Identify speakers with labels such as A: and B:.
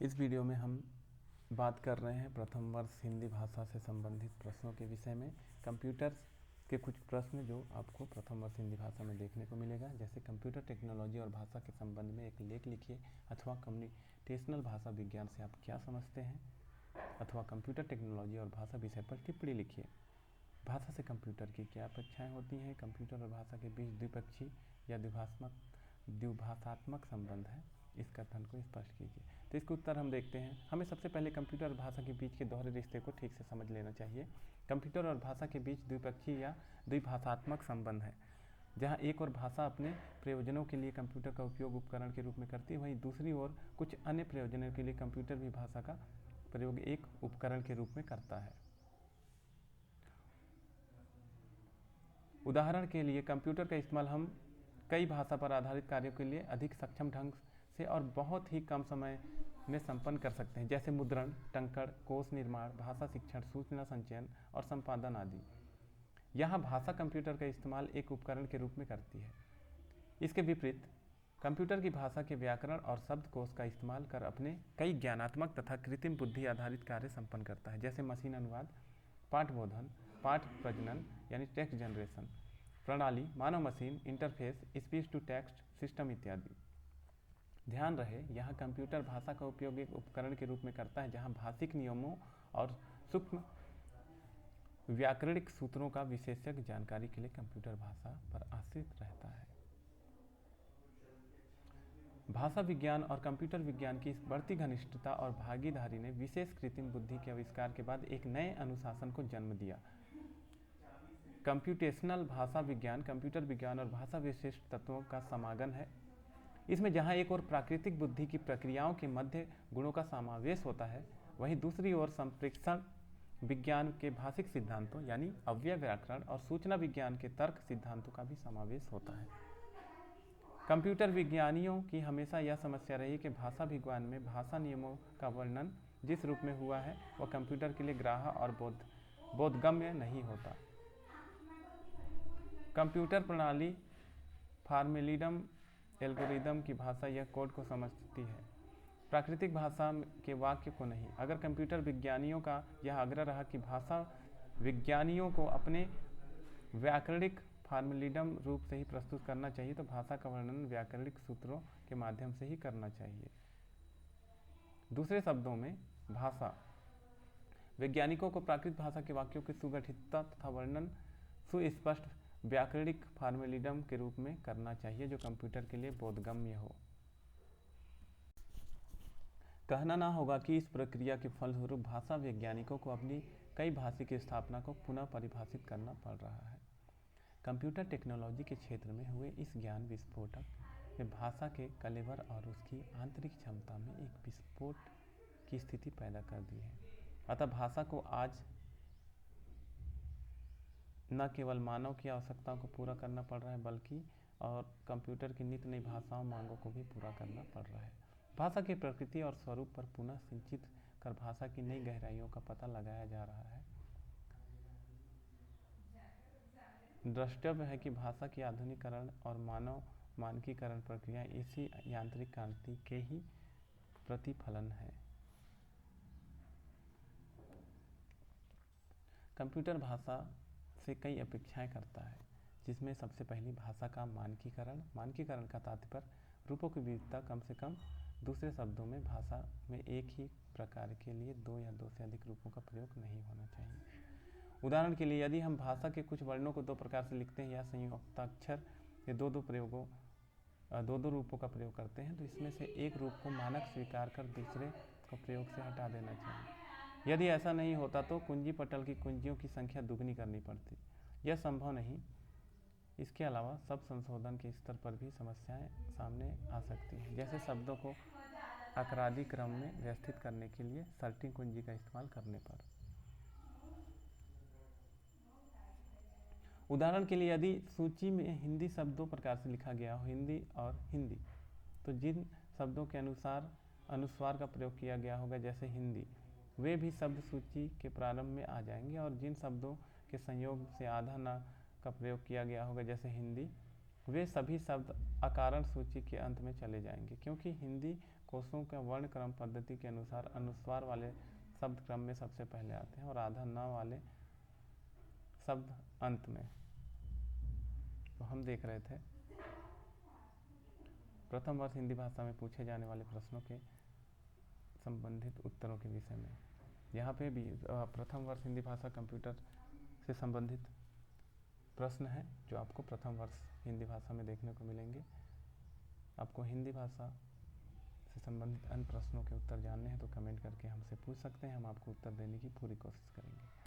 A: इस वीडियो में हम बात कर रहे हैं प्रथम वर्ष हिंदी भाषा से संबंधित प्रश्नों के विषय में। कंप्यूटर के कुछ प्रश्न जो आपको प्रथम वर्ष हिंदी भाषा में देखने को मिलेगा, जैसे कंप्यूटर टेक्नोलॉजी और भाषा के संबंध में एक लेख लिखिए, अथवा कम्युनिकेशनल भाषा विज्ञान से आप क्या समझते हैं, अथवा कंप्यूटर टेक्नोलॉजी और भाषा विषय पर टिप्पणी लिखिए। भाषा से कंप्यूटर की क्या अपेक्षाएँ होती हैं, कंप्यूटर और भाषा के बीच द्विपक्षीय या द्विभाषात्मक संबंध है, इस कथन को स्पष्ट कीजिए। तो इसका उत्तर हम देखते हैं। हमें सबसे पहले कंप्यूटर और भाषा के बीच के दोहरे रिश्ते को ठीक से समझ लेना चाहिए। कंप्यूटर और भाषा के बीच द्विपक्षीय या द्विभाषात्मक संबंध है, जहां एक और भाषा अपने प्रयोजनों के लिए कंप्यूटर का उपयोग उपकरण के रूप में करती है, वहीं दूसरी ओर कुछ अन्य प्रयोजनों के लिए कंप्यूटर भी भाषा का प्रयोग एक उपकरण के रूप में करता है। उदाहरण के लिए कंप्यूटर का इस्तेमाल हम कई भाषा पर आधारित कार्यों के लिए अधिक सक्षम ढंग से और बहुत ही कम समय में संपन्न कर सकते हैं, जैसे मुद्रण, टंकण, कोश निर्माण, भाषा शिक्षण, सूचना संचयन और संपादन आदि। यहाँ भाषा कंप्यूटर का इस्तेमाल एक उपकरण के रूप में करती है। इसके विपरीत कंप्यूटर की भाषा के व्याकरण और शब्दकोश का इस्तेमाल कर अपने कई ज्ञानात्मक तथा कृत्रिम बुद्धि आधारित कार्य संपन्न करता है, जैसे मशीन अनुवाद, पाठ बोधन, पाठ प्रजनन यानी टेक्स्ट जनरेशन प्रणाली, मानव machine interface, speech to text system इत्यादि। ध्यान रहे, यहाँ कंप्यूटर भाषा का उपयोग एक उपकरण के रूप में करता है, जहाँ भाषिक नियमों और सूक्ष्म व्याकरणिक सूत्रों का विशेषज्ञ जानकारी के लिए कंप्यूटर भाषा पर आश्रित रहता है। भाषा विज्ञान और कंप्यूटर विज्ञान की इस बढ़ती घनिष्ठता और भागीदारी ने विशेष कृत्रिम बुद्धि के आविष्कार के बाद एक नए अनुशासन को जन्म दिया। कंप्यूटेशनल भाषा विज्ञान कंप्यूटर विज्ञान और भाषा विशिष्ट तत्वों का समागम है। इसमें जहां एक और प्राकृतिक बुद्धि की प्रक्रियाओं के मध्य गुणों का समावेश होता है, वहीं दूसरी ओर संप्रेषण विज्ञान के भाषिक सिद्धांतों यानी अव्यय व्याकरण और सूचना विज्ञान के तर्क सिद्धांतों का भी समावेश होता है। कंप्यूटर विज्ञानियों की हमेशा यह समस्या रही कि भाषा विज्ञान में भाषा नियमों का वर्णन जिस रूप में हुआ है वह कंप्यूटर के लिए ग्राह्य और बोधगम्य नहीं होता। कंप्यूटर प्रणाली फॉर्मेलिज्म एल्गोरिदम की भाषा यह कोड को समझती है, प्राकृतिक भाषा के वाक्य को नहीं। अगर कंप्यूटर विज्ञानियों का यह आग्रह रहा कि भाषा विज्ञानियों को अपने व्याकरणिक फॉर्मेलिज्म रूप से ही प्रस्तुत करना चाहिए, तो भाषा का वर्णन व्याकरणिक सूत्रों के माध्यम से ही करना चाहिए। दूसरे शब्दों में, भाषा वैज्ञानिकों को प्राकृत भाषा के वाक्यों की सुगठितता तथा वर्णन सुस्पष्ट व्याकरणिक फॉर्मेलिज्म के रूप में करना चाहिए, जो कंप्यूटर के लिए बोधगम्य हो। कहना ना होगा कि इस प्रक्रिया के फलस्वरूप भाषा वैज्ञानिकों को अपनी कई भाषिक स्थापना को पुनः परिभाषित करना पड़ रहा है। कंप्यूटर टेक्नोलॉजी के क्षेत्र में हुए इस ज्ञान विस्फोटक ने भाषा के कलेवर और उसकी आंतरिक क्षमता में एक विस्फोट की स्थिति पैदा कर दी है। अतः भाषा को आज न केवल मानव की आवश्यकताओं को पूरा करना पड़ रहा है, बल्कि और कंप्यूटर की नित्य नई भाषाओं मांगों को भी पूरा करना पड़ रहा है। भाषा की प्रकृति और स्वरूप पर पुनः सिंचित कर भाषा की नई गहराइयों का पता लगाया जा रहा है। द्रष्टव्य है कि भाषा की आधुनिकीकरण और मानव मानकीकरण प्रक्रिया इसी यांत्रिक क्रांति के ही प्रतिफलन है। कंप्यूटर भाषा से कई अपेक्षाएं करता है, जिसमें सबसे पहली भाषा का मानकीकरण का तात्पर्य रूपों की विविधता, कम से कम दूसरे शब्दों में भाषा में एक ही प्रकार के लिए दो या दो से अधिक रूपों का प्रयोग नहीं होना चाहिए। उदाहरण के लिए, यदि हम भाषा के कुछ वर्णों को दो प्रकार से लिखते हैं या संयुक्ताक्षर के दो दो रूपों का प्रयोग करते हैं, तो इसमें से एक रूप को मानक स्वीकार कर दूसरे को प्रयोग से हटा देना चाहिए। यदि ऐसा नहीं होता तो कुंजी पटल की कुंजियों की संख्या दुगनी करनी पड़ती। यह संभव नहीं। इसके अलावा शब्द संशोधन के स्तर पर भी समस्याएं सामने आ सकती हैं, जैसे शब्दों को आकारादि क्रम में व्यवस्थित करने के लिए सर्टिंग कुंजी का इस्तेमाल करने पर। उदाहरण के लिए, यदि सूची में हिंदी शब्द दो प्रकार से लिखा गया हो, हिंदी और हिंदी, तो जिन शब्दों के अनुस्वार का प्रयोग किया गया होगा, जैसे हिंदी, वे भी शब्द सूची के प्रारंभ में आ जाएंगे, और जिन शब्दों के संयोग से आधा न का प्रयोग किया गया होगा, जैसे हिंदी, वे सभी शब्द अकारण सूची के अंत में चले जाएंगे, क्योंकि हिंदी कोशों का वर्ण क्रम पद्धति के अनुसार अनुस्वार वाले शब्द क्रम में सबसे पहले आते हैं और आधा न वाले शब्द अंत में। तो हम देख रहे थे प्रथम वर्ष हिंदी भाषा में पूछे जाने वाले प्रश्नों के संबंधित उत्तरों के विषय में। यहाँ पे भी प्रथम वर्ष हिंदी भाषा कंप्यूटर से संबंधित प्रश्न है जो आपको प्रथम वर्ष हिंदी भाषा में देखने को मिलेंगे। आपको हिंदी भाषा से संबंधित अन्य प्रश्नों के उत्तर जानने हैं तो कमेंट करके हमसे पूछ सकते हैं, हम आपको उत्तर देने की पूरी कोशिश करेंगे।